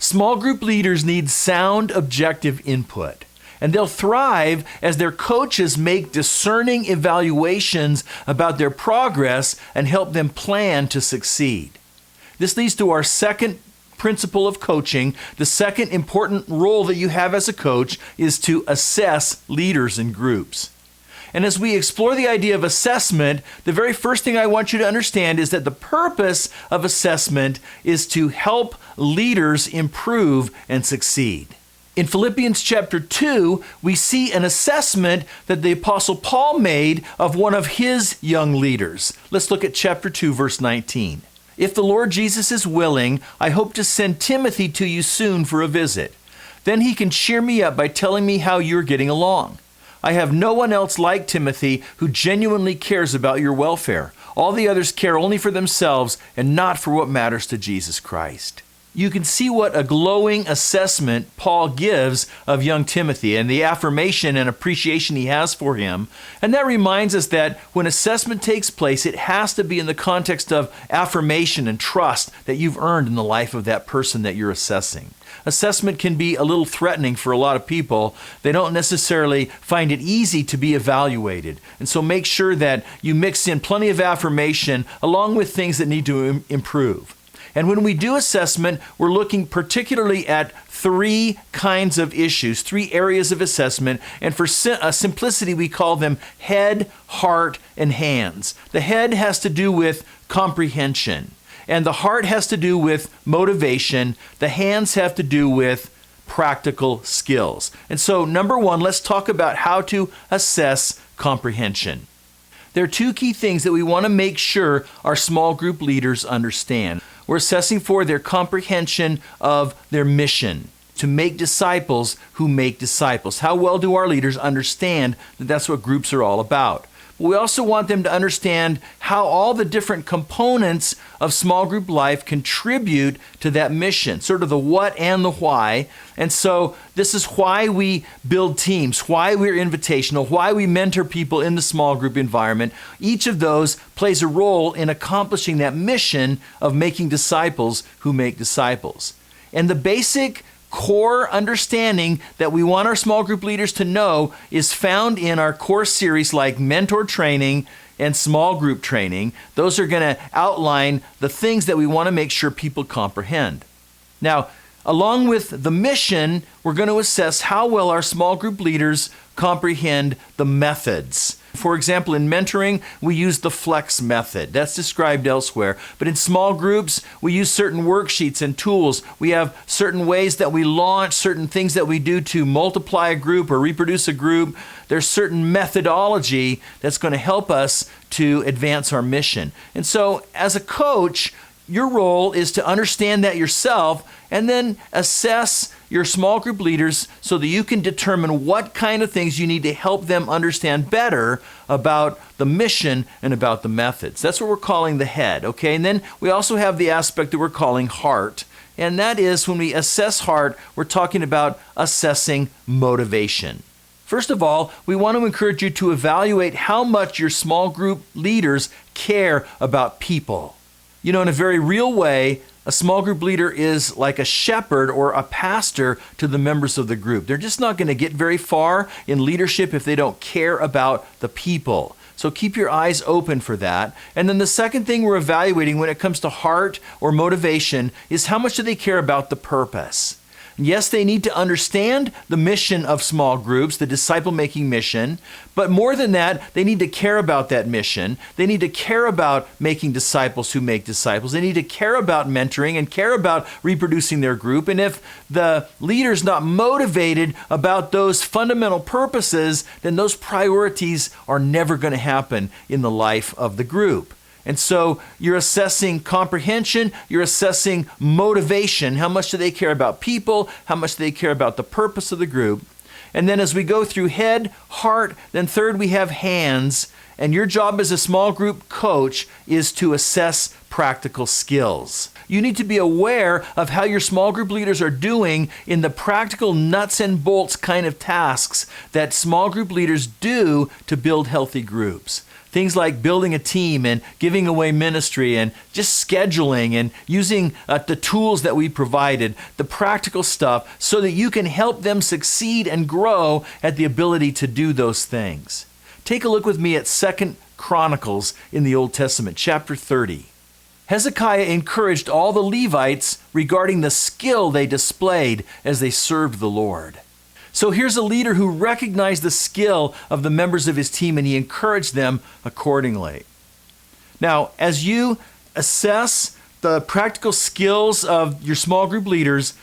Small group leaders need sound, objective input, and they'll thrive as their coaches make discerning evaluations about their progress and help them plan to succeed. This leads to our second principle of coaching. The second important role that you have as a coach is to assess leaders in groups. And as we explore the idea of assessment, the very first thing I want you to understand is that the purpose of assessment is to help leaders improve and succeed. In Philippians chapter 2, we see an assessment that the Apostle Paul made of one of his young leaders. Let's look at chapter 2, verse 19. If the Lord Jesus is willing, I hope to send Timothy to you soon for a visit. Then he can cheer me up by telling me how you're getting along. I have no one else like Timothy who genuinely cares about your welfare. All the others care only for themselves and not for what matters to Jesus Christ. You can see what a glowing assessment Paul gives of young Timothy and the affirmation and appreciation he has for him. And that reminds us that when assessment takes place, it has to be in the context of affirmation and trust that you've earned in the life of that person that you're assessing. Assessment can be a little threatening for a lot of people. They don't necessarily find it easy to be evaluated. And so make sure that you mix in plenty of affirmation along with things that need to improve. And when we do assessment, we're looking particularly at three kinds of issues, three areas of assessment. And for simplicity, we call them head, heart, and hands. The head has to do with comprehension. And the heart has to do with motivation. The hands have to do with practical skills. And so, number one, let's talk about how to assess comprehension. There are two key things that we want to make sure our small group leaders understand. We're assessing for their comprehension of their mission, to make disciples who make disciples. How well do our leaders understand that that's what groups are all about? We also want them to understand how all the different components of small group life contribute to that mission, sort of the what and the why. And so this is why we build teams, why we're invitational, why we mentor people in the small group environment. Each of those plays a role in accomplishing that mission of making disciples who make disciples. And the basic core understanding that we want our small group leaders to know is found in our course series like mentor training and small group training. Those are going to outline the things that we want to make sure people comprehend. Now, along with the mission, we're going to assess how well our small group leaders comprehend the methods. For example, in mentoring, we use the FLEX method. That's described elsewhere. But in small groups, we use certain worksheets and tools. We have certain ways that we launch, certain things that we do to multiply a group or reproduce a group. There's certain methodology that's going to help us to advance our mission. And so, as a coach, your role is to understand that yourself and then assess your small group leaders so that you can determine what kind of things you need to help them understand better about the mission and about the methods. That's what we're calling the head, okay? And then we also have the aspect that we're calling heart. And that is when we assess heart, we're talking about assessing motivation. First of all, we want to encourage you to evaluate how much your small group leaders care about people. You know, in a very real way, a small group leader is like a shepherd or a pastor to the members of the group. They're just not going to get very far in leadership if they don't care about the people. So keep your eyes open for that. And then the second thing we're evaluating when it comes to heart or motivation is how much do they care about the purpose? Yes, they need to understand the mission of small groups, the disciple-making mission, but more than that, they need to care about that mission. They need to care about making disciples who make disciples. They need to care about mentoring and care about reproducing their group. And if the leader's not motivated about those fundamental purposes, then those priorities are never going to happen in the life of the group. And so you're assessing comprehension, you're assessing motivation. How much do they care about people? How much do they care about the purpose of the group? And then as we go through head, heart, then third we have hands. And your job as a small group coach is to assess practical skills. You need to be aware of how your small group leaders are doing in the practical nuts and bolts kind of tasks that small group leaders do to build healthy groups. Things like building a team and giving away ministry and just scheduling and using the tools that we provided, the practical stuff, so that you can help them succeed and grow at the ability to do those things. Take a look with me at 2 Chronicles in the Old Testament, chapter 30. Hezekiah encouraged all the Levites regarding the skill they displayed as they served the Lord. So here's a leader who recognized the skill of the members of his team, and he encouraged them accordingly. Now, as you assess the practical skills of your small group leaders,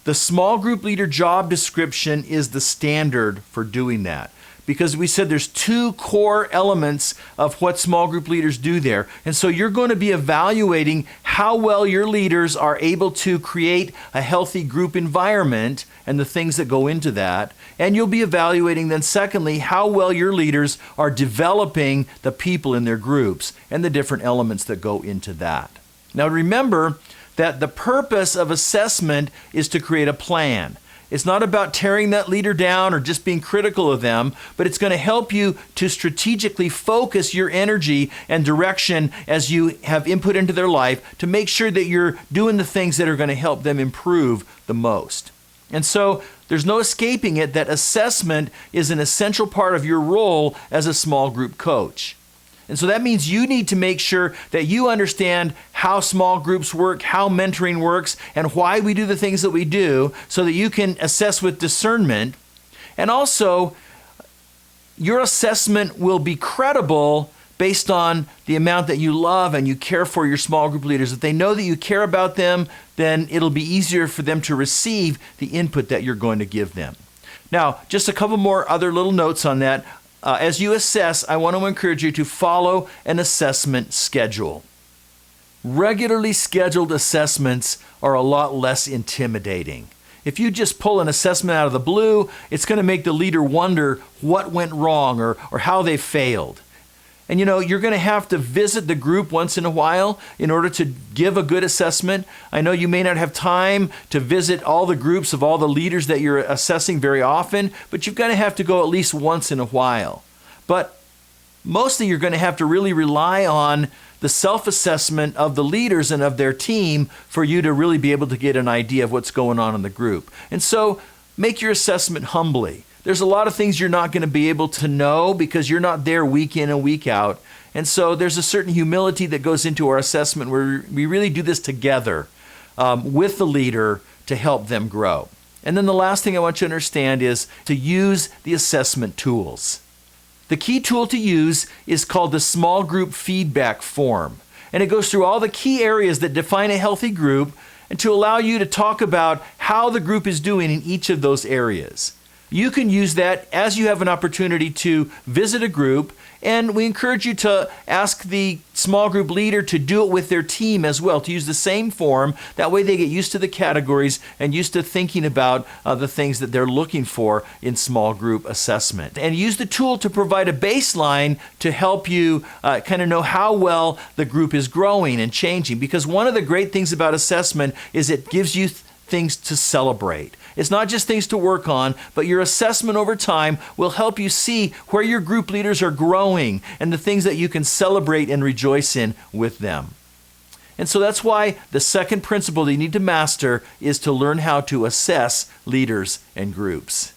the small group leader job description is the standard for doing that. Because we said there's 2 core elements of what small group leaders do there. And so you're going to be evaluating how well your leaders are able to create a healthy group environment and the things that go into that. And you'll be evaluating then, secondly, how well your leaders are developing the people in their groups and the different elements that go into that. Now remember that the purpose of assessment is to create a plan. It's not about tearing that leader down or just being critical of them, but it's going to help you to strategically focus your energy and direction as you have input into their life to make sure that you're doing the things that are going to help them improve the most. And so there's no escaping it that assessment is an essential part of your role as a small group coach. And so that means you need to make sure that you understand how small groups work, how mentoring works, and why we do the things that we do so that you can assess with discernment. And also, your assessment will be credible based on the amount that you love and you care for your small group leaders. If they know that you care about them, then it'll be easier for them to receive the input that you're going to give them. Now, just a couple more other little notes on that. As you assess, I want to encourage you to follow an assessment schedule. Regularly scheduled assessments are a lot less intimidating. If you just pull an assessment out of the blue, it's going to make the leader wonder what went wrong or how they failed. And you're going to have to visit the group once in a while in order to give a good assessment. I know you may not have time to visit all the groups of all the leaders that you're assessing very often, but you're going to have to go at least once in a while. But mostly you're going to have to really rely on the self-assessment of the leaders and of their team for you to really be able to get an idea of what's going on in the group. And so make your assessment humbly. There's a lot of things you're not going to be able to know because you're not there week in and week out. And so there's a certain humility that goes into our assessment where we really do this together with the leader to help them grow. And then the last thing I want you to understand is to use the assessment tools. The key tool to use is called the small group feedback form. And it goes through all the key areas that define a healthy group and to allow you to talk about how the group is doing in each of those areas. You can use that as you have an opportunity to visit a group, and we encourage you to ask the small group leader to do it with their team as well, to use the same form. That way they get used to the categories and used to thinking about the things that they're looking for in small group assessment. And use the tool to provide a baseline to help you kind of know how well the group is growing and changing. Because one of the great things about assessment is it gives you things to celebrate. It's not just things to work on, but your assessment over time will help you see where your group leaders are growing and the things that you can celebrate and rejoice in with them. And so that's why the second principle that you need to master is to learn how to assess leaders and groups.